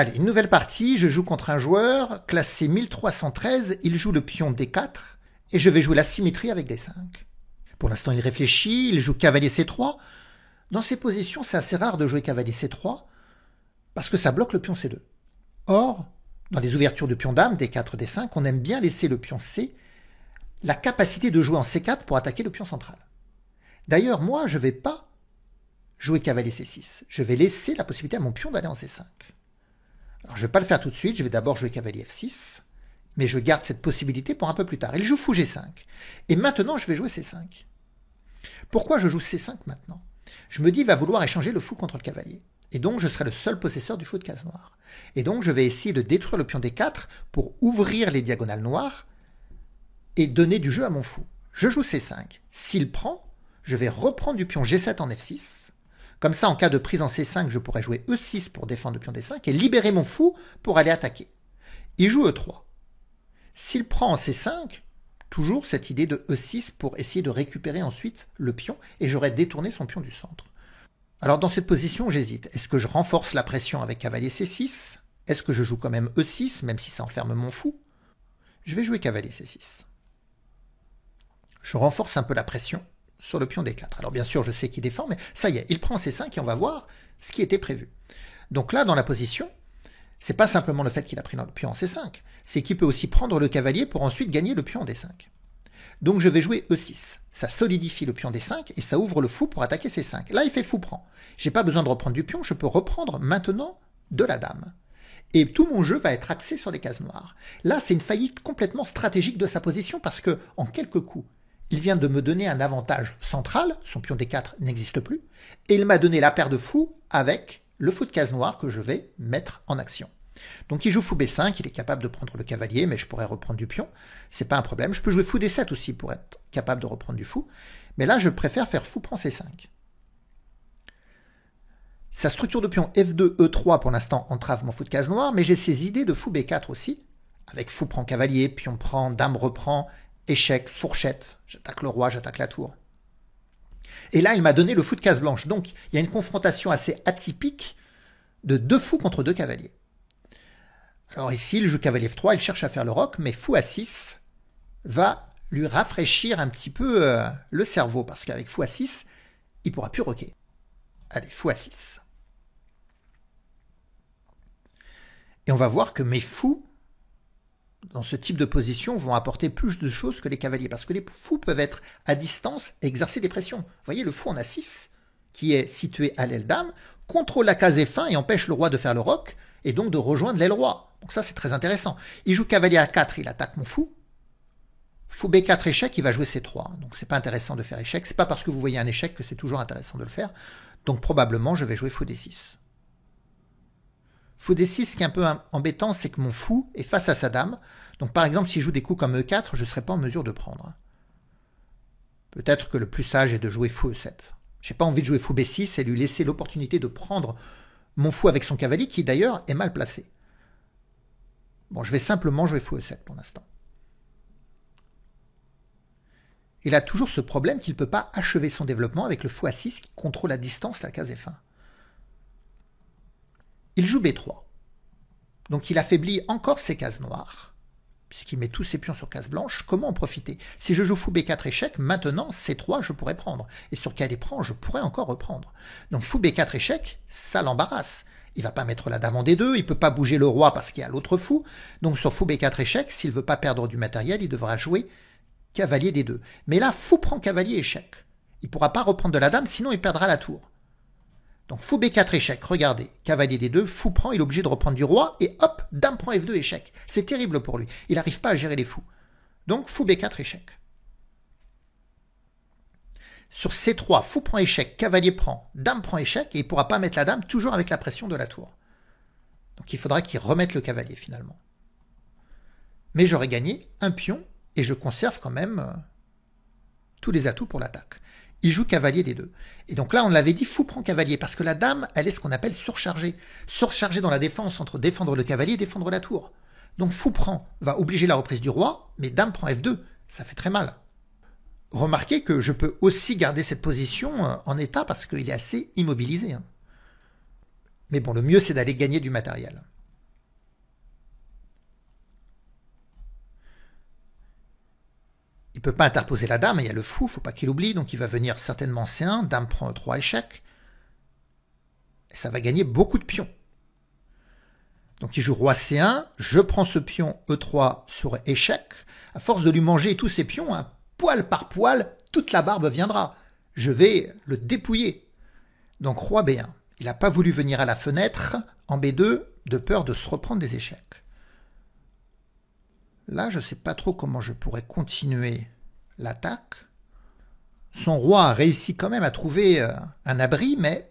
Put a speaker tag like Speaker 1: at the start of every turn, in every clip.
Speaker 1: Allez, une nouvelle partie, je joue contre un joueur, classé 1313, il joue le pion D4, et je vais jouer la symétrie avec D5. Pour l'instant, il réfléchit, il joue cavalier C3. Dans ces positions, c'est assez rare de jouer cavalier C3, parce que ça bloque le pion C2. Or, dans les ouvertures de pion dame, D4, D5, on aime bien laisser le pion C la capacité de jouer en C4 pour attaquer le pion central. D'ailleurs, moi, je ne vais pas jouer cavalier C6. Je vais laisser la possibilité à mon pion d'aller en C5. Alors, je ne vais pas le faire tout de suite, je vais d'abord jouer cavalier F6, mais je garde cette possibilité pour un peu plus tard. Il joue fou G5. Et maintenant, je vais jouer C5. Pourquoi je joue C5 maintenant? Je me dis, il va vouloir échanger le fou contre le cavalier. Et donc, je serai le seul possesseur du fou de case noire. Et donc, je vais essayer de détruire le pion D4 pour ouvrir les diagonales noires et donner du jeu à mon fou. Je joue C5. S'il prend, je vais reprendre du pion G7 en F6. Comme ça, en cas de prise en C5, je pourrais jouer E6 pour défendre le pion D5 et libérer mon fou pour aller attaquer. Il joue E3. S'il prend en C5, toujours cette idée de E6 pour essayer de récupérer ensuite le pion et j'aurais détourné son pion du centre. Alors dans cette position, j'hésite. Est-ce que je renforce la pression avec cavalier C6? Est-ce que je joue quand même E6, même si ça enferme mon fou? Je vais jouer cavalier C6. Je renforce un peu la pression sur le pion D4. Alors bien sûr, je sais qu'il défend, mais ça y est, il prend C5 et on va voir ce qui était prévu. Donc là, dans la position, c'est pas simplement le fait qu'il a pris le pion en C5, c'est qu'il peut aussi prendre le cavalier pour ensuite gagner le pion en D5. Donc je vais jouer E6. Ça solidifie le pion D5 et ça ouvre le fou pour attaquer C5. Là, il fait fou prend. J'ai pas besoin de reprendre du pion, je peux reprendre maintenant de la dame. Et tout mon jeu va être axé sur les cases noires. Là, c'est une faillite complètement stratégique de sa position parce que, en quelques coups, il vient de me donner un avantage central, son pion D4 n'existe plus, et il m'a donné la paire de fous avec le fou de case noire que je vais mettre en action. Donc il joue fou B5, il est capable de prendre le cavalier, mais je pourrais reprendre du pion, c'est pas un problème. Je peux jouer fou D7 aussi pour être capable de reprendre du fou, mais là je préfère faire fou prend C5. Sa structure de pion F2, E3 pour l'instant entrave mon fou de case noire, mais j'ai ces idées de fou B4 aussi, avec fou prend cavalier, pion prend, dame reprend, échec, fourchette, j'attaque le roi, j'attaque la tour. Et là, il m'a donné le fou de case blanche. Donc, il y a une confrontation assez atypique de deux fous contre deux cavaliers. Alors ici, il joue cavalier F3, il cherche à faire le roc, mais fou A6 va lui rafraîchir un petit peu le cerveau, parce qu'avec fou A6, il ne pourra plus roquer. Allez, fou A6. Et on va voir que mes fous, dans ce type de position, vont apporter plus de choses que les cavaliers, parce que les fous peuvent être à distance et exercer des pressions. Vous voyez, le fou en A6, qui est situé à l'aile dame, contrôle la case F1 et empêche le roi de faire le roc, et donc de rejoindre l'aile roi. Donc ça, c'est très intéressant. Il joue cavalier A4, il attaque mon fou. Fou B4 échec, il va jouer C3. Donc c'est pas intéressant de faire échec. C'est pas parce que vous voyez un échec que c'est toujours intéressant de le faire. Donc probablement, je vais jouer fou D6. Fou D6, ce qui est un peu embêtant, c'est que mon fou est face à sa dame. Donc par exemple, s'il joue des coups comme E4, je ne serai pas en mesure de prendre. Peut-être que le plus sage est de jouer fou E7. Je n'ai pas envie de jouer fou B6 et lui laisser l'opportunité de prendre mon fou avec son cavalier, qui d'ailleurs est mal placé. Bon, je vais simplement jouer fou E7 pour l'instant. Il a toujours ce problème qu'il ne peut pas achever son développement avec le fou A6 qui contrôle à distance la case F1. Il joue B3. Donc il affaiblit encore ses cases noires, puisqu'il met tous ses pions sur case blanche. Comment en profiter? Si je joue fou B4 échec, maintenant C3 je pourrais prendre. Et sur cavalier prend, je pourrais encore reprendre. Donc fou B4 échec, ça l'embarrasse. Il va pas mettre la dame en D2, il peut pas bouger le roi parce qu'il y a l'autre fou. Donc sur fou B4 échec, s'il veut pas perdre du matériel, il devra jouer cavalier D2. Mais là, fou prend cavalier échec. Il pourra pas reprendre de la dame, sinon il perdra la tour. Donc fou B4 échec, regardez, cavalier D2, fou prend, il est obligé de reprendre du roi, et hop, dame prend F2 échec. C'est terrible pour lui, il n'arrive pas à gérer les fous. Donc fou B4 échec. Sur C3, fou prend échec, cavalier prend, dame prend échec, et il ne pourra pas mettre la dame, toujours avec la pression de la tour. Donc il faudra qu'il remette le cavalier finalement. Mais j'aurais gagné un pion, et je conserve quand même tous les atouts pour l'attaque. Il joue cavalier D2. Et donc là, on l'avait dit, fou prend cavalier, parce que la dame, elle est ce qu'on appelle surchargée. Surchargée dans la défense entre défendre le cavalier et défendre la tour. Donc fou prend va obliger la reprise du roi, mais dame prend F2. Ça fait très mal. Remarquez que je peux aussi garder cette position en état parce qu'il est assez immobilisé. Mais bon, le mieux, c'est d'aller gagner du matériel. Il peut pas interposer la dame, il y a le fou, faut pas qu'il oublie, donc il va venir certainement C1, dame prend E3, échec. Et ça va gagner beaucoup de pions. Donc il joue roi C1, je prends ce pion E3 sur échec. À force de lui manger tous ses pions, hein, poil par poil, toute la barbe viendra. Je vais le dépouiller. Donc roi B1. Il n'a pas voulu venir à la fenêtre en B2 de peur de se reprendre des échecs. Là, je ne sais pas trop comment je pourrais continuer l'attaque. Son roi a réussi quand même à trouver un abri, mais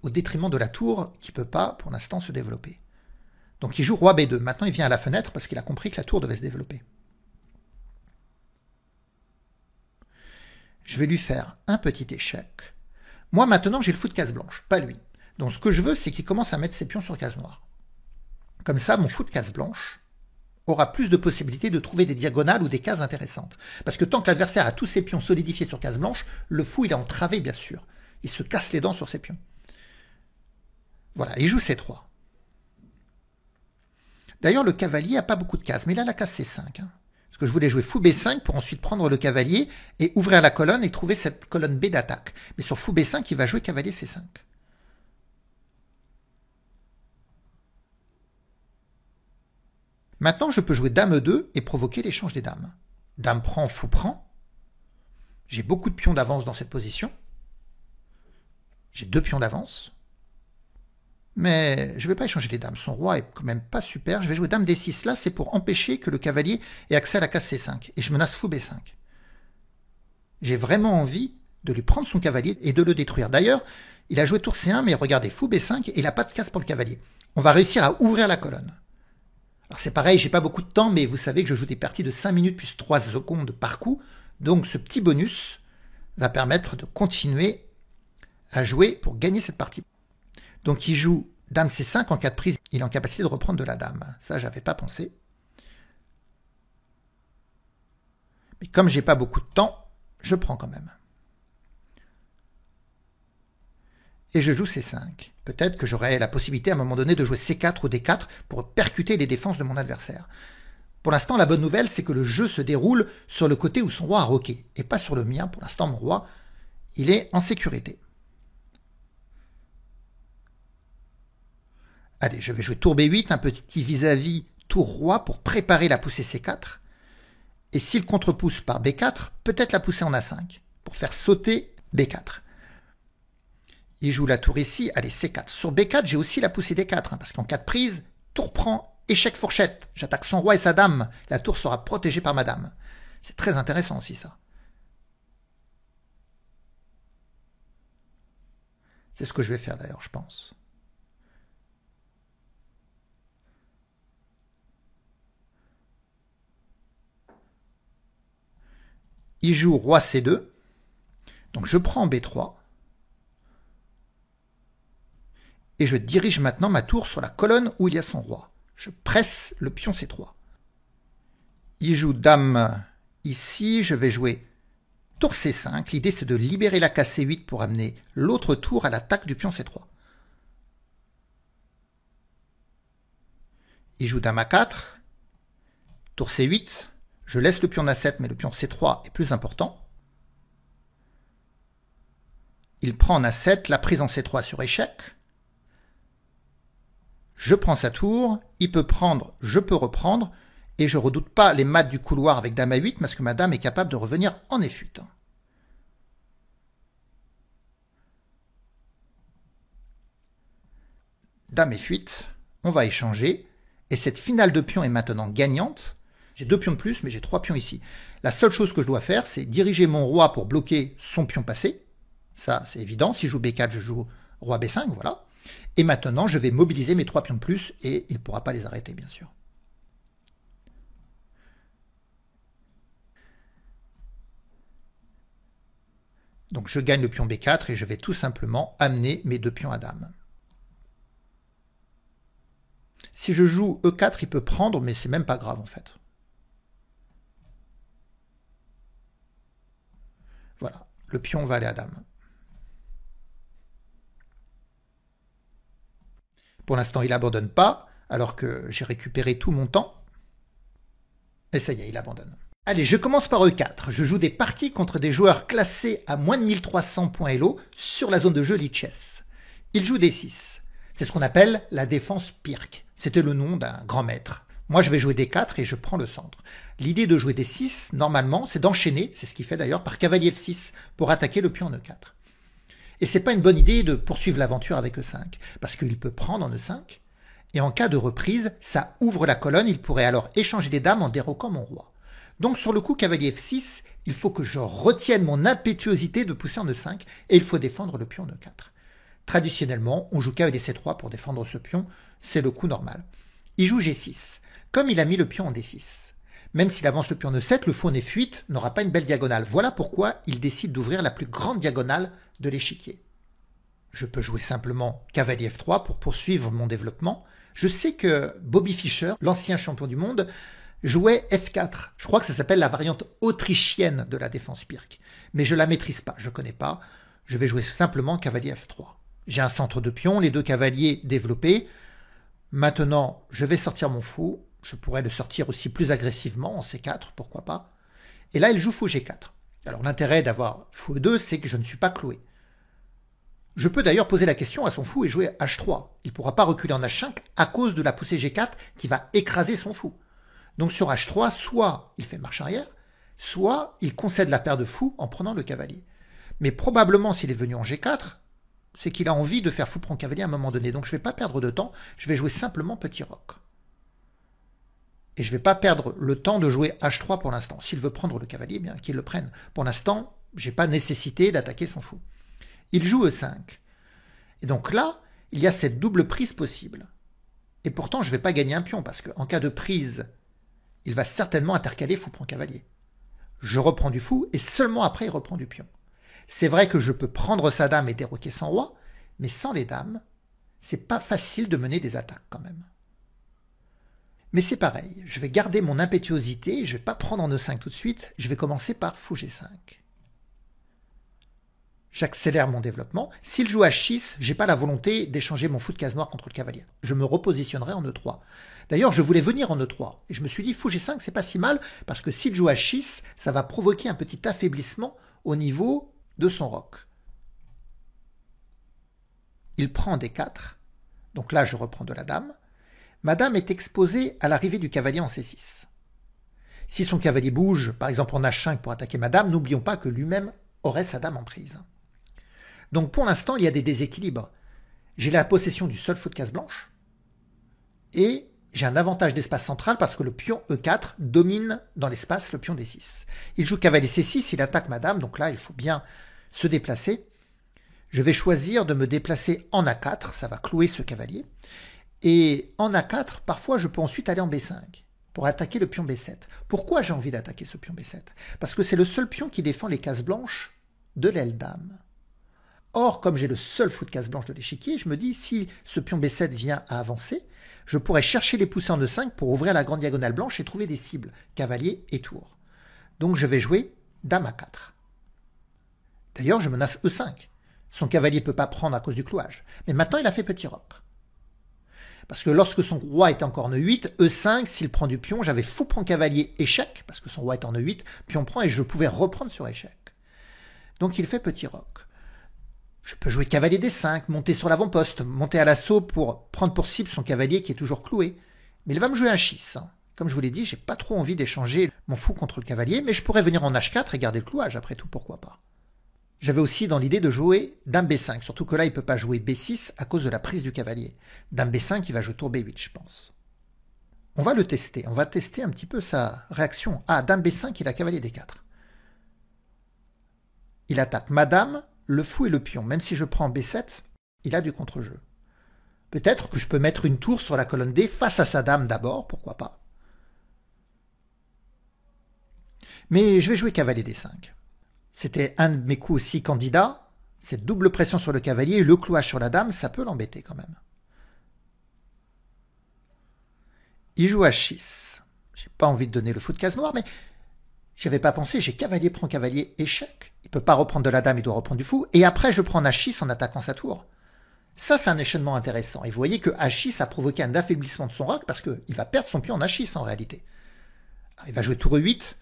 Speaker 1: au détriment de la tour qui ne peut pas, pour l'instant, se développer. Donc il joue roi B2. Maintenant, il vient à la fenêtre parce qu'il a compris que la tour devait se développer. Je vais lui faire un petit échec. Moi, maintenant, j'ai le fou de case blanche, pas lui. Donc ce que je veux, c'est qu'il commence à mettre ses pions sur case noire. Comme ça, mon fou de case blanche aura plus de possibilités de trouver des diagonales ou des cases intéressantes. Parce que tant que l'adversaire a tous ses pions solidifiés sur case blanche, le fou, il est entravé, bien sûr. Il se casse les dents sur ses pions. Voilà, il joue C3. D'ailleurs, le cavalier n'a pas beaucoup de cases, mais il a la case C5. Parce que je voulais jouer fou B5 pour ensuite prendre le cavalier et ouvrir la colonne et trouver cette colonne B d'attaque. Mais sur fou B5, il va jouer cavalier C5. Maintenant, je peux jouer dame E2 et provoquer l'échange des dames. Dame prend, fou prend. J'ai beaucoup de pions d'avance dans cette position. J'ai 2 pions d'avance. Mais je ne vais pas échanger les dames. Son roi est quand même pas super. Je vais jouer dame D6. Là, c'est pour empêcher que le cavalier ait accès à la case C5. Et je menace fou B5. J'ai vraiment envie de lui prendre son cavalier et de le détruire. D'ailleurs, il a joué tour C1, mais regardez, fou B5, et il n'a pas de case pour le cavalier. On va réussir à ouvrir la colonne. Alors c'est pareil, j'ai pas beaucoup de temps, mais vous savez que je joue des parties de 5 minutes plus 3 secondes par coup. Donc ce petit bonus va permettre de continuer à jouer pour gagner cette partie. Donc il joue dame C5 en cas de prise. Il est en capacité de reprendre de la dame. Ça, j'avais pas pensé. Mais comme j'ai pas beaucoup de temps, je prends quand même. Et je joue C5. Peut-être que j'aurai la possibilité à un moment donné de jouer C4 ou D4 pour percuter les défenses de mon adversaire. Pour l'instant, la bonne nouvelle, c'est que le jeu se déroule sur le côté où son roi a roqué, et pas sur le mien. Pour l'instant, mon roi, il est en sécurité. Allez, je vais jouer tour B8, un petit vis-à-vis tour roi pour préparer la poussée C4. Et s'il contre-pousse par B4, peut-être la pousser en A5 pour faire sauter B4. Il joue la tour ici, allez, C4. Sur B4, j'ai aussi la poussée D4, parce qu'en cas de prise, tour prend, échec fourchette. J'attaque son roi et sa dame. La tour sera protégée par ma dame. C'est très intéressant aussi, ça. C'est ce que je vais faire d'ailleurs, je pense. Il joue roi C2. Donc je prends B3. Et je dirige maintenant ma tour sur la colonne où il y a son roi. Je presse le pion C3. Il joue dame ici. Je vais jouer tour C5. L'idée, c'est de libérer la case C8 pour amener l'autre tour à l'attaque du pion C3. Il joue dame A4. Tour C8. Je laisse le pion A7, mais le pion C3 est plus important. Il prend en A7, la prise en C3 sur échec. Je prends sa tour, il peut prendre, je peux reprendre, et je ne redoute pas les mates du couloir avec dame A8 parce que ma dame est capable de revenir en F8. Dame F8, on va échanger, et cette finale de pion est maintenant gagnante. J'ai 2 pions de plus, mais j'ai 3 pions ici. La seule chose que je dois faire, c'est diriger mon roi pour bloquer son pion passé. Ça, c'est évident. Si je joue B4, je joue roi B5, voilà. Et maintenant, je vais mobiliser mes 3 pions de plus, et il ne pourra pas les arrêter, bien sûr. Donc je gagne le pion B4, et je vais tout simplement amener mes 2 pions à dame. Si je joue E4, il peut prendre, mais c'est même pas grave, en fait. Voilà, le pion va aller à dame. Pour l'instant, il abandonne pas, alors que j'ai récupéré tout mon temps. Et ça y est, il abandonne. Allez, je commence par E4. Je joue des parties contre des joueurs classés à moins de 1300 points Elo sur la zone de jeu Lichess. Ils jouent D6. C'est ce qu'on appelle la défense Pirc. C'était le nom d'un grand maître. Moi, je vais jouer D4 et je prends le centre. L'idée de jouer D6, normalement, c'est d'enchaîner, c'est ce qu'il fait d'ailleurs, par cavalier F6 pour attaquer le pion en E4. Et c'est pas une bonne idée de poursuivre l'aventure avec E5, parce qu'il peut prendre en E5, et en cas de reprise, ça ouvre la colonne, il pourrait alors échanger les dames en déroquant mon roi. Donc sur le coup cavalier F6, il faut que je retienne mon impétuosité de pousser en E5, et il faut défendre le pion en E4. Traditionnellement, on joue cavalier C3 pour défendre ce pion, c'est le coup normal. Il joue G6, comme il a mis le pion en D6. Même s'il avance le pion en E7, le fou en F8 n'aura pas une belle diagonale. Voilà pourquoi il décide d'ouvrir la plus grande diagonale de l'échiquier. Je peux jouer simplement cavalier F3 pour poursuivre mon développement. Je sais que Bobby Fischer, l'ancien champion du monde, jouait F4. Je crois que ça s'appelle la variante autrichienne de la défense Pirc. Mais je la maîtrise pas, je connais pas. Je vais jouer simplement cavalier F3. J'ai un centre de pion, les deux cavaliers développés. Maintenant, je vais sortir mon fou. Je pourrais le sortir aussi plus agressivement en C4, pourquoi pas. Et là, il joue fou G4. Alors l'intérêt d'avoir fou E2, c'est que je ne suis pas cloué. Je peux d'ailleurs poser la question à son fou et jouer H3. Il ne pourra pas reculer en H5 à cause de la poussée G4 qui va écraser son fou. Donc sur H3, soit il fait marche arrière, soit il concède la paire de fous en prenant le cavalier. Mais probablement s'il est venu en G4, c'est qu'il a envie de faire fou prend cavalier à un moment donné. Donc je ne vais pas perdre de temps, je vais jouer simplement petit roc. Et je ne vais pas perdre le temps de jouer H3 pour l'instant. S'il veut prendre le cavalier, bien qu'il le prenne. Pour l'instant, je n'ai pas nécessité d'attaquer son fou. Il joue E5. Et donc là, il y a cette double prise possible. Et pourtant, je ne vais pas gagner un pion, parce qu'en cas de prise, il va certainement intercaler fou prend cavalier. Je reprends du fou, et seulement après, il reprend du pion. C'est vrai que je peux prendre sa dame et déroquer son roi, mais sans les dames, c'est pas facile de mener des attaques quand même. Mais c'est pareil, je vais garder mon impétuosité, je ne vais pas prendre en E5 tout de suite, je vais commencer par fou G5. J'accélère mon développement. S'il joue H6, je n'ai pas la volonté d'échanger mon fou de case noire contre le cavalier. Je me repositionnerai en E3. D'ailleurs, je voulais venir en E3. Et je me suis dit, fou G5, c'est pas si mal, parce que s'il joue H6, ça va provoquer un petit affaiblissement au niveau de son roc. Il prend D4. Donc là, je reprends de la dame. Ma dame est exposée à l'arrivée du cavalier en C6. Si son cavalier bouge, par exemple en H5 pour attaquer ma dame, n'oublions pas que lui-même aurait sa dame en prise. Donc pour l'instant, il y a des déséquilibres. J'ai la possession du seul fou de case blanche et j'ai un avantage d'espace central parce que le pion E4 domine dans l'espace le pion D6. Il joue cavalier C6, il attaque ma dame, donc là il faut bien se déplacer. Je vais choisir de me déplacer en A4, ça va clouer ce cavalier. Et en A4, parfois je peux ensuite aller en B5 pour attaquer le pion B7. Pourquoi j'ai envie d'attaquer ce pion B7? Parce que c'est le seul pion qui défend les cases blanches de l'aile dame. Or, comme j'ai le seul fou de case blanche de l'échiquier, je me dis, si ce pion B7 vient à avancer, je pourrais chercher les poussées en E5 pour ouvrir la grande diagonale blanche et trouver des cibles, cavalier et tour. Donc je vais jouer dame A4. D'ailleurs, je menace E5. Son cavalier ne peut pas prendre à cause du clouage. Mais maintenant, il a fait petit roc. Parce que lorsque son roi était encore en E8, E5, s'il prend du pion, j'avais fou prend cavalier échec, parce que son roi est en E8, pion prend et je pouvais reprendre sur échec. Donc il fait petit roc. Je peux jouer cavalier D5, monter sur l'avant-poste, monter à l'assaut pour prendre pour cible son cavalier qui est toujours cloué. Mais il va me jouer un H6. Comme je vous l'ai dit, j'ai pas trop envie d'échanger mon fou contre le cavalier, mais je pourrais venir en H4 et garder le clouage, après tout, pourquoi pas. J'avais aussi dans l'idée de jouer dame B5, surtout que là, il ne peut pas jouer B6 à cause de la prise du cavalier. Dame B5, il va jouer tour B8, je pense. On va le tester, on va tester un petit peu sa réaction. Ah, dame B5, il a cavalier D4. Il attaque ma dame, le fou et le pion. Même si je prends B7, il a du contre-jeu. Peut-être que je peux mettre une tour sur la colonne D face à sa dame d'abord, pourquoi pas. Mais je vais jouer cavalier D5. C'était un de mes coups aussi candidats. Cette double pression sur le cavalier et le clouage sur la dame, ça peut l'embêter quand même. Il joue H6. J'ai pas envie de donner le fou de case noire, mais j'y avais pas pensé. J'ai cavalier prend cavalier échec. Il peut pas reprendre de la dame, il doit reprendre du fou. Et après, je prends H6 en attaquant sa tour. Ça, c'est un enchaînement intéressant. Et vous voyez que H6 a provoqué un affaiblissement de son roc parce qu'il va perdre son pion en H6 en réalité. Alors, il va jouer tour E8.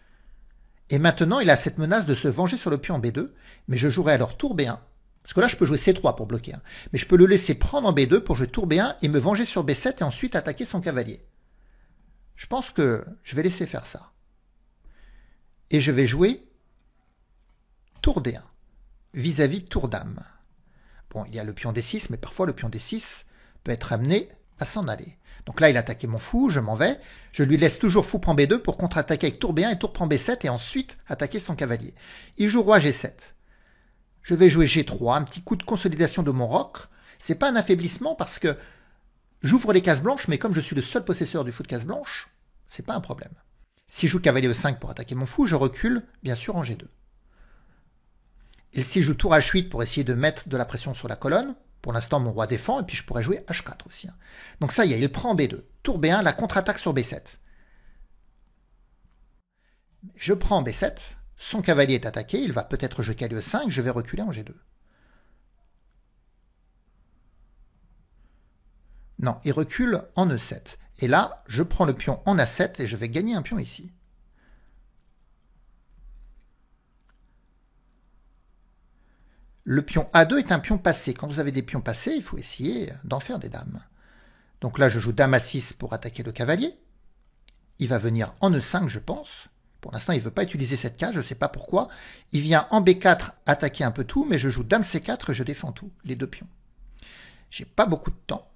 Speaker 1: Et maintenant, il a cette menace de se venger sur le pion en B2, mais je jouerai alors tour B1. Parce que là, je peux jouer C3 pour bloquer. Mais je peux le laisser prendre en B2 pour jouer tour B1 et me venger sur B7 et ensuite attaquer son cavalier. Je pense que je vais laisser faire ça. Et je vais jouer tour D1, vis-à-vis tour dame. Bon, il y a le pion D6, mais parfois le pion D6 peut être amené à s'en aller. Donc là, il a attaqué mon fou, je m'en vais. Je lui laisse toujours fou prend B2 pour contre-attaquer avec tour B1 et tour prend B7 et ensuite attaquer son cavalier. Il joue roi G7. Je vais jouer G3, un petit coup de consolidation de mon roc. C'est pas un affaiblissement parce que j'ouvre les cases blanches, mais comme je suis le seul possesseur du fou de case blanche, c'est pas un problème. Si je joue cavalier E5 pour attaquer mon fou, je recule bien sûr en G2. Et si je joue tour H8 pour essayer de mettre de la pression sur la colonne, pour l'instant mon roi défend, et puis je pourrais jouer H4 aussi. Donc ça y est, il prend B2. Tour B1, la contre-attaque sur B7. Je prends B7, son cavalier est attaqué, il va peut-être jouer cavalier E5, je vais reculer en G2. Non, il recule en E7. Et là, je prends le pion en A7 et je vais gagner un pion ici. Le pion A2 est un pion passé. Quand vous avez des pions passés, il faut essayer d'en faire des dames. Donc là, je joue dame A6 pour attaquer le cavalier. Il va venir en E5, je pense. Pour l'instant, il ne veut pas utiliser cette case, je ne sais pas pourquoi. Il vient en B4 attaquer un peu tout, mais je joue dame C4 et je défends tout, les deux pions. J'ai pas beaucoup de temps.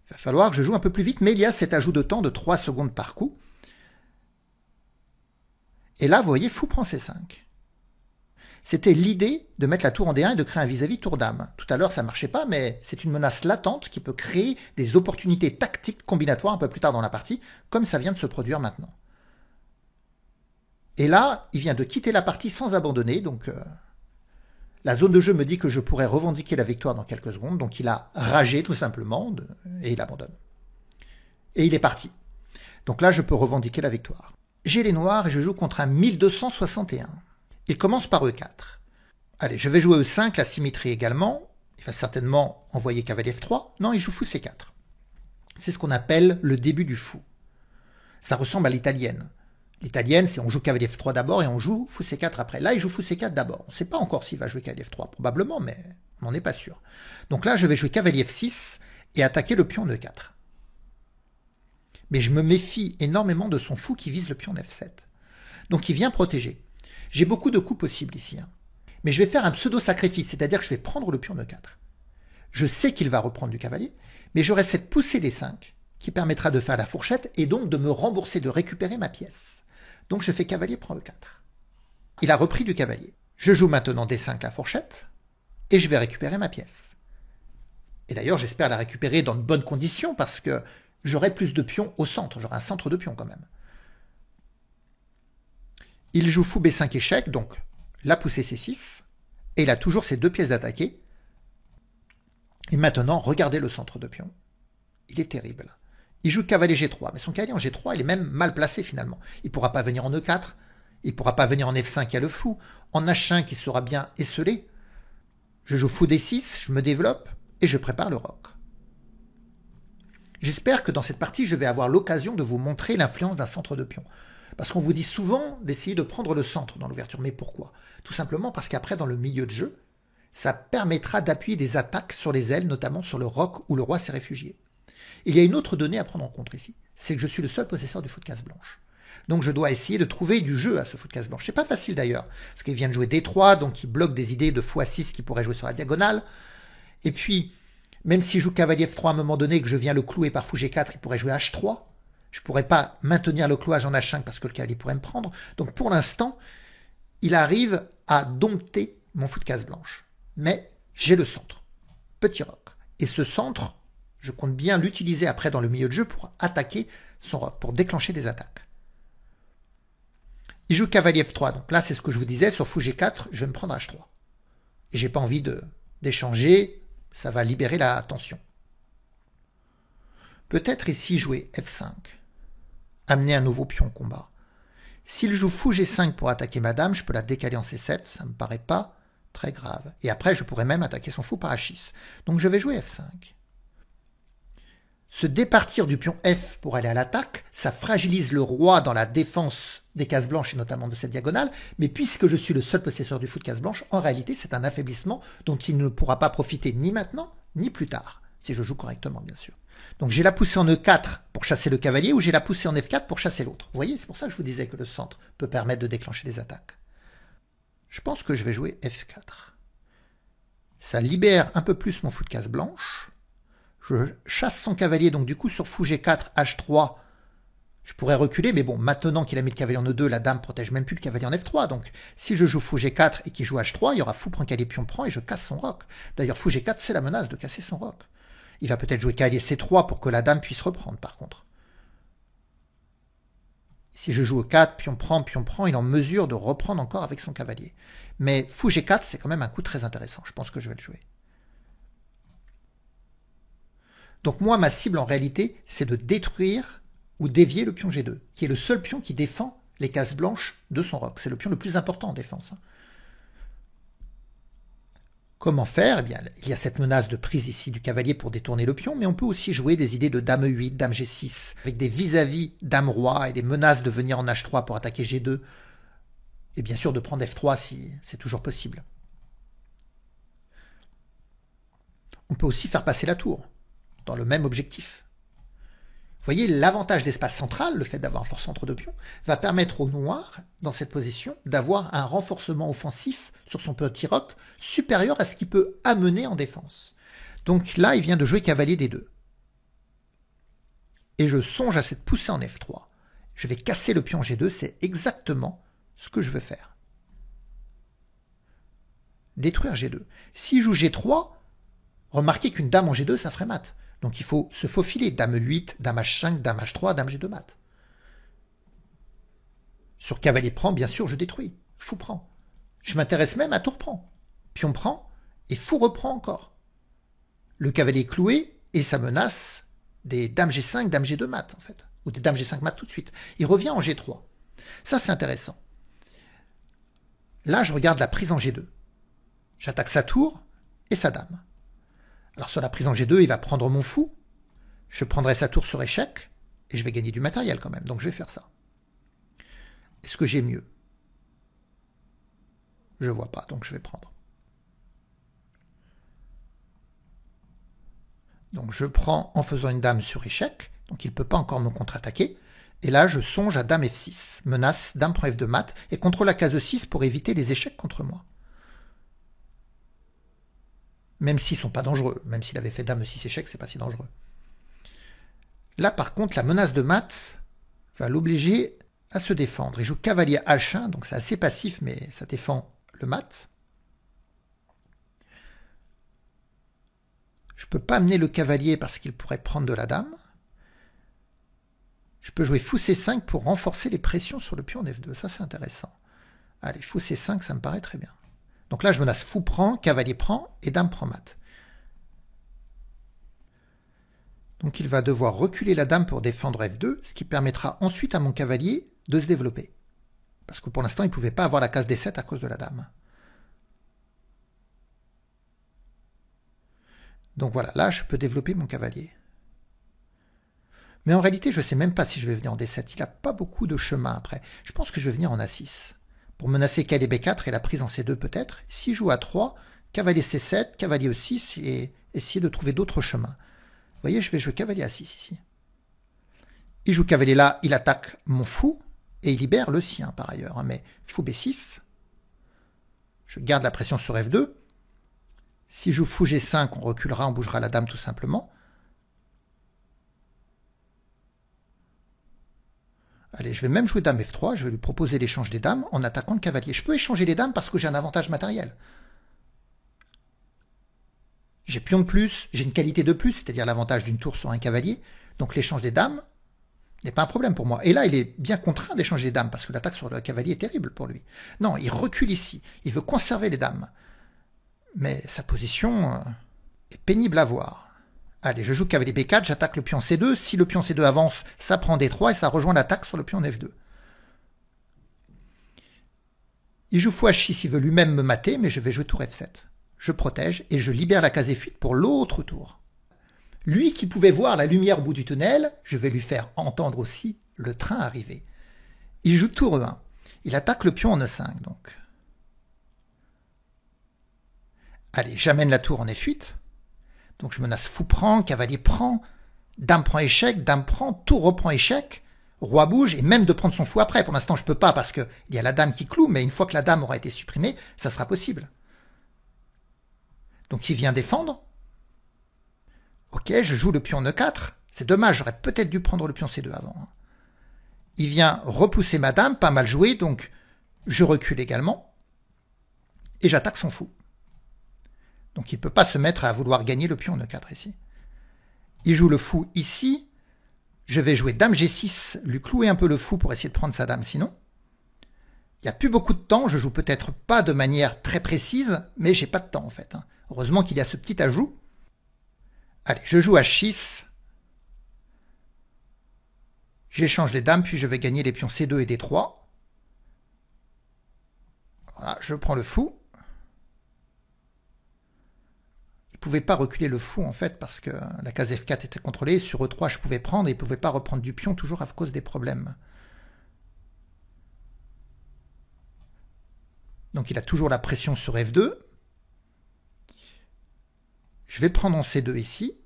Speaker 1: Il va falloir que je joue un peu plus vite, mais il y a cet ajout de temps de 3 secondes par coup. Et là, vous voyez, fou prend C5. C'était l'idée de mettre la tour en D1 et de créer un vis-à-vis tour dame. Tout à l'heure, ça ne marchait pas, mais c'est une menace latente qui peut créer des opportunités tactiques combinatoires un peu plus tard dans la partie, comme ça vient de se produire maintenant. Et là, il vient de quitter la partie sans abandonner, donc la zone de jeu me dit que je pourrais revendiquer la victoire dans quelques secondes, donc il a ragé tout simplement, et il abandonne. Et il est parti. Donc là, je peux revendiquer la victoire. J'ai les noirs et je joue contre un 1261. Il commence par E4. Allez, je vais jouer E5, la symétrie également. Il va certainement envoyer cavalier F3. Non, il joue fou C4. C'est ce qu'on appelle le début du fou. Ça ressemble à l'italienne. L'italienne, c'est on joue cavalier F3 d'abord et on joue fou C4 après. Là, il joue fou C4 d'abord. On ne sait pas encore s'il va jouer cavalier F3, probablement, mais on n'en est pas sûr. Donc là, je vais jouer cavalier F6 et attaquer le pion E4. Mais je me méfie énormément de son fou qui vise le pion F7. Donc il vient protéger. J'ai beaucoup de coups possibles ici. Mais je vais faire un pseudo-sacrifice, c'est-à-dire que je vais prendre le pion E4. Je sais qu'il va reprendre du cavalier, mais j'aurai cette poussée des 5 qui permettra de faire la fourchette et donc de me rembourser, de récupérer ma pièce. Donc je fais cavalier prend E4. Il a repris du cavalier. Je joue maintenant D5 la fourchette et je vais récupérer ma pièce. Et d'ailleurs, j'espère la récupérer dans de bonnes conditions parce que j'aurai plus de pions au centre. J'aurai un centre de pions quand même. Il joue fou B5 échec, donc la poussée C6, et il a toujours ses deux pièces d'attaquer. Et maintenant, regardez le centre de pion. Il est terrible. Il joue cavalier G3, mais son cavalier en G3, il est même mal placé finalement. Il ne pourra pas venir en E4, il ne pourra pas venir en F5, il y a le fou. En H5, il sera bien esselé. Je joue fou D6, je me développe, et je prépare le roc. J'espère que dans cette partie, je vais avoir l'occasion de vous montrer l'influence d'un centre de pion. Parce qu'on vous dit souvent d'essayer de prendre le centre dans l'ouverture. Mais pourquoi? Tout simplement parce qu'après, dans le milieu de jeu, ça permettra d'appuyer des attaques sur les ailes, notamment sur le roc où le roi s'est réfugié. Il y a une autre donnée à prendre en compte ici, c'est que je suis le seul possesseur du fou de case blanche. Donc je dois essayer de trouver du jeu à ce fou de case blanche. C'est pas facile d'ailleurs, parce qu'il vient de jouer D3, donc il bloque des idées de fou A6 qui pourraient jouer sur la diagonale. Et puis, même s'il joue cavalier F3 à un moment donné et que je viens le clouer par fou G4, il pourrait jouer H3. Je ne pourrais pas maintenir le clouage en H5 parce que le cavalier pourrait me prendre. Donc pour l'instant, il arrive à dompter mon fou de case blanche. Mais j'ai le centre. Petit roc. Et ce centre, je compte bien l'utiliser après dans le milieu de jeu pour attaquer son roc, pour déclencher des attaques. Il joue cavalier F3. Donc là, c'est ce que je vous disais. Sur fou G4, je vais me prendre H3. Et j'ai pas envie d'échanger. Ça va libérer la tension. Peut-être ici jouer F5. Amener un nouveau pion au combat. S'il joue fou G5 pour attaquer madame, je peux la décaler en C7, ça ne me paraît pas très grave. Et après, je pourrais même attaquer son fou par H6. Donc je vais jouer F5. Se départir du pion F pour aller à l'attaque, ça fragilise le roi dans la défense des cases blanches et notamment de cette diagonale, mais puisque je suis le seul possesseur du fou de case blanche, en réalité c'est un affaiblissement dont il ne pourra pas profiter ni maintenant ni plus tard, si je joue correctement bien sûr. Donc j'ai la poussée en E4 pour chasser le cavalier ou j'ai la poussée en F4 pour chasser l'autre. Vous voyez, c'est pour ça que je vous disais que le centre peut permettre de déclencher des attaques. Je pense que je vais jouer F4. Ça libère un peu plus mon fou de case blanche. Je chasse son cavalier, donc du coup sur fou G4, H3, je pourrais reculer, mais bon, maintenant qu'il a mis le cavalier en E2, la dame protège même plus le cavalier en F3, donc si je joue fou G4 et qu'il joue H3, il y aura fou prend cavalier pion prend et je casse son roc. D'ailleurs, fou G4, c'est la menace de casser son roc. Il va peut-être jouer cavalier C3 pour que la dame puisse reprendre, par contre. Si je joue E4, pion prend, il est en mesure de reprendre encore avec son cavalier. Mais fou G4, c'est quand même un coup très intéressant, je pense que je vais le jouer. Donc moi, ma cible en réalité, c'est de détruire ou dévier le pion G2, qui est le seul pion qui défend les cases blanches de son roc. C'est le pion le plus important en défense. Comment faire? Eh bien, il y a cette menace de prise ici du cavalier pour détourner le pion, mais on peut aussi jouer des idées de dame E8, dame G6, avec des vis-à-vis dame-roi et des menaces de venir en H3 pour attaquer G2, et bien sûr de prendre F3 si c'est toujours possible. On peut aussi faire passer la tour dans le même objectif. Vous voyez, l'avantage d'espace central, le fait d'avoir un fort centre de pion, va permettre au noir, dans cette position, d'avoir un renforcement offensif sur son petit roc supérieur à ce qu'il peut amener en défense. Donc là, il vient de jouer cavalier D2. Et je songe à cette poussée en F3. Je vais casser le pion G2, c'est exactement ce que je veux faire. Détruire G2. Si je joue G3, remarquez qu'une dame en G2, ça ferait mat. Donc il faut se faufiler. Dame E8, dame H5, dame H3, dame G2 mat. Sur cavalier prend, bien sûr, je détruis. Fou prend. Je m'intéresse même à tour prend. Pion prend et fou reprend encore. Le cavalier est cloué et ça menace des dames G5, dame G2 mat en fait. Ou des dames G5 mat tout de suite. Il revient en G3. Ça c'est intéressant. Là je regarde la prise en G2. J'attaque sa tour et sa dame. Alors sur la prise en G2, il va prendre mon fou. Je prendrai sa tour sur échec. Et je vais gagner du matériel quand même. Donc je vais faire ça. Est-ce que j'ai mieux? Je vois pas, donc je vais prendre. Donc je prends en faisant une dame sur échec. Donc il ne peut pas encore me contre-attaquer. Et là, je songe à dame F6. Menace, dame prend F2 mat. Et contrôle la case 6 pour éviter les échecs contre moi. Même s'ils ne sont pas dangereux. Même s'il avait fait dame 6 échec, c'est pas si dangereux. Là, par contre, la menace de mat va l'obliger à se défendre. Il joue cavalier H1, donc c'est assez passif, mais ça défend le mat. Je ne peux pas amener le cavalier parce qu'il pourrait prendre de la dame. Je peux jouer fou C5 pour renforcer les pressions sur le pion F2. Ça, c'est intéressant. Allez, fou C5, ça me paraît très bien. Donc là, je menace fou prend, cavalier prend et dame prend mat. Donc il va devoir reculer la dame pour défendre F2, ce qui permettra ensuite à mon cavalier de se développer. Parce que pour l'instant, il ne pouvait pas avoir la case D7 à cause de la dame. Donc voilà, là, je peux développer mon cavalier. Mais en réalité, je ne sais même pas si je vais venir en D7. Il n'a pas beaucoup de chemin après. Je pense que je vais venir en A6. Pour menacer cavalier B4 et la prise en C2 peut-être. Si je joue A3, cavalier C7, cavalier E6 et essayer de trouver d'autres chemins. Vous voyez, je vais jouer cavalier A6 ici. Il joue cavalier là, il attaque mon fou et il libère le sien par ailleurs. Mais fou B6, je garde la pression sur F2. Si je joue fou G5, on reculera, on bougera la dame tout simplement. Allez, je vais même jouer dame F3, je vais lui proposer l'échange des dames en attaquant le cavalier. Je peux échanger les dames parce que j'ai un avantage matériel. J'ai pion de plus, j'ai une qualité de plus, c'est-à-dire l'avantage d'une tour sur un cavalier. Donc l'échange des dames n'est pas un problème pour moi. Et là, il est bien contraint d'échanger les dames parce que l'attaque sur le cavalier est terrible pour lui. Non, il recule ici, il veut conserver les dames. Mais sa position est pénible à voir. Allez, je joue cavalier B4, j'attaque le pion C2. Si le pion C2 avance, ça prend D3 et ça rejoint l'attaque sur le pion F2. Il joue fou H6, il veut lui-même me mater, mais je vais jouer tour F7. Je protège et je libère la case F8 pour l'autre tour. Lui qui pouvait voir la lumière au bout du tunnel, je vais lui faire entendre aussi le train arriver. Il joue tour E1. Il attaque le pion en E5 donc. Allez, j'amène la tour en F8. Donc je menace fou prend, cavalier prend, dame prend échec, dame prend, tour reprend échec, roi bouge, et même de prendre son fou après. Pour l'instant, je peux pas parce qu'il y a la dame qui cloue, mais une fois que la dame aura été supprimée, ça sera possible. Donc il vient défendre. Ok, je joue le pion E4. C'est dommage, j'aurais peut-être dû prendre le pion C2 avant. Il vient repousser ma dame, pas mal joué, donc je recule également. Et j'attaque son fou. Donc il ne peut pas se mettre à vouloir gagner le pion E4 ici. Il joue le fou ici. Je vais jouer dame G6, lui clouer un peu le fou pour essayer de prendre sa dame sinon. Il n'y a plus beaucoup de temps, je joue peut-être pas de manière très précise, mais j'ai pas de temps en fait. Heureusement qu'il y a ce petit ajout. Allez, je joue H6. J'échange les dames, puis je vais gagner les pions C2 et D3. Voilà, je prends le fou. Il ne pouvait pas reculer le fou en fait parce que la case F4 était contrôlée. Sur E3, je pouvais prendre et il ne pouvait pas reprendre du pion toujours à cause des problèmes. Donc il a toujours la pression sur F2. Je vais prendre en C2 ici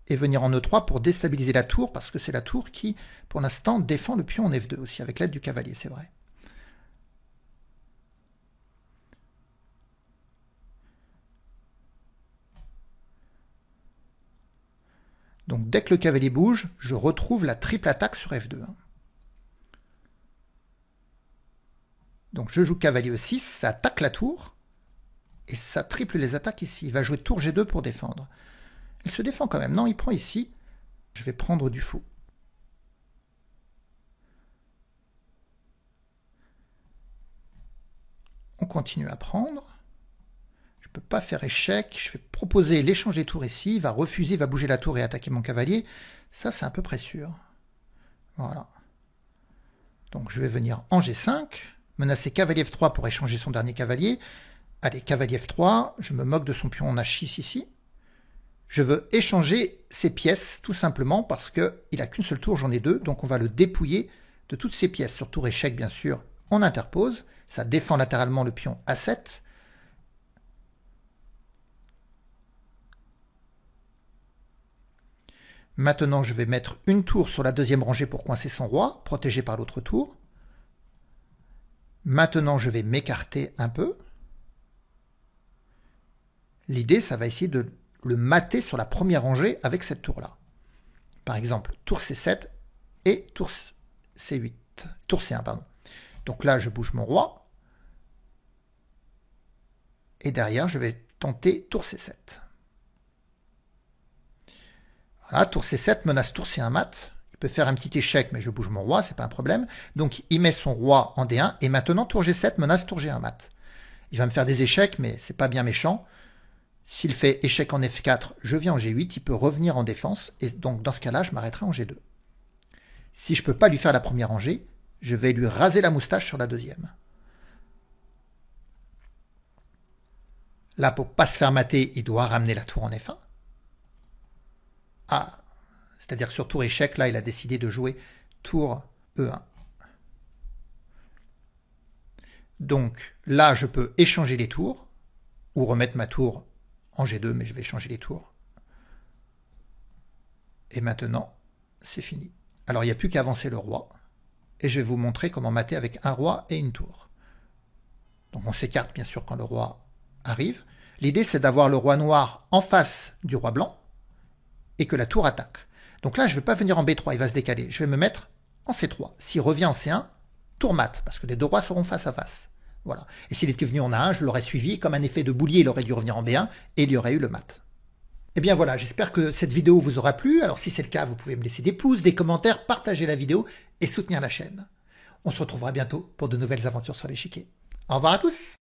Speaker 1: et venir en E3 pour déstabiliser la tour parce que c'est la tour qui, pour l'instant, défend le pion en F2 aussi avec l'aide du cavalier, c'est vrai. Donc dès que le cavalier bouge, je retrouve la triple attaque sur F2. Donc je joue cavalier E6, ça attaque la tour, et ça triple les attaques ici. Il va jouer tour G2 pour défendre. Il se défend quand même. Non, il prend ici. Je vais prendre du fou. On continue à prendre. Je ne peux pas faire échec. Je vais proposer l'échange des tours ici. Il va refuser, il va bouger la tour et attaquer mon cavalier. Ça, c'est à peu près sûr. Voilà. Donc je vais venir en G5. Menacer cavalier F3 pour échanger son dernier cavalier. Allez, cavalier F3. Je me moque de son pion en H6 ici. Je veux échanger ses pièces, tout simplement, parce qu'il n'a qu'une seule tour, j'en ai deux. Donc on va le dépouiller de toutes ses pièces. Sur tour échec, bien sûr, on interpose. Ça défend latéralement le pion A7. Maintenant, je vais mettre une tour sur la deuxième rangée pour coincer son roi, protégé par l'autre tour. Maintenant, je vais m'écarter un peu. L'idée, ça va essayer de le mater sur la première rangée avec cette tour-là. Par exemple, tour C7 et tour C8. Tour C1, pardon. Donc là, je bouge mon roi. Et derrière, je vais tenter tour C7. Voilà, tour C7 menace tour C1 mat. Il peut faire un petit échec, mais je bouge mon roi, c'est pas un problème. Donc il met son roi en D1, et maintenant tour G7 menace tour G1 mat. Il va me faire des échecs, mais c'est pas bien méchant. S'il fait échec en F4, je viens en G8, il peut revenir en défense, et donc dans ce cas-là, je m'arrêterai en G2. Si je ne peux pas lui faire la première rangée, je vais lui raser la moustache sur la deuxième. Là, pour ne pas se faire mater, il doit ramener la tour en F1. Ah, c'est-à-dire que sur tour échec, là, il a décidé de jouer tour E1. Donc là, je peux échanger les tours, ou remettre ma tour en G2, mais je vais changer les tours. Et maintenant, c'est fini. Alors, il n'y a plus qu'à avancer le roi. Et je vais vous montrer comment mater avec un roi et une tour. Donc, on s'écarte, bien sûr, quand le roi arrive. L'idée, c'est d'avoir le roi noir en face du roi blanc et que la tour attaque. Donc là, je ne vais pas venir en B3, il va se décaler. Je vais me mettre en C3. S'il revient en C1, tour mat, parce que les deux rois seront face à face. Voilà. Et s'il était venu en A1, je l'aurais suivi. Comme un effet de boulier, il aurait dû revenir en B1 et il y aurait eu le mat. Et bien voilà, j'espère que cette vidéo vous aura plu. Alors si c'est le cas, vous pouvez me laisser des pouces, des commentaires, partager la vidéo et soutenir la chaîne. On se retrouvera bientôt pour de nouvelles aventures sur l'échiquier. Au revoir à tous!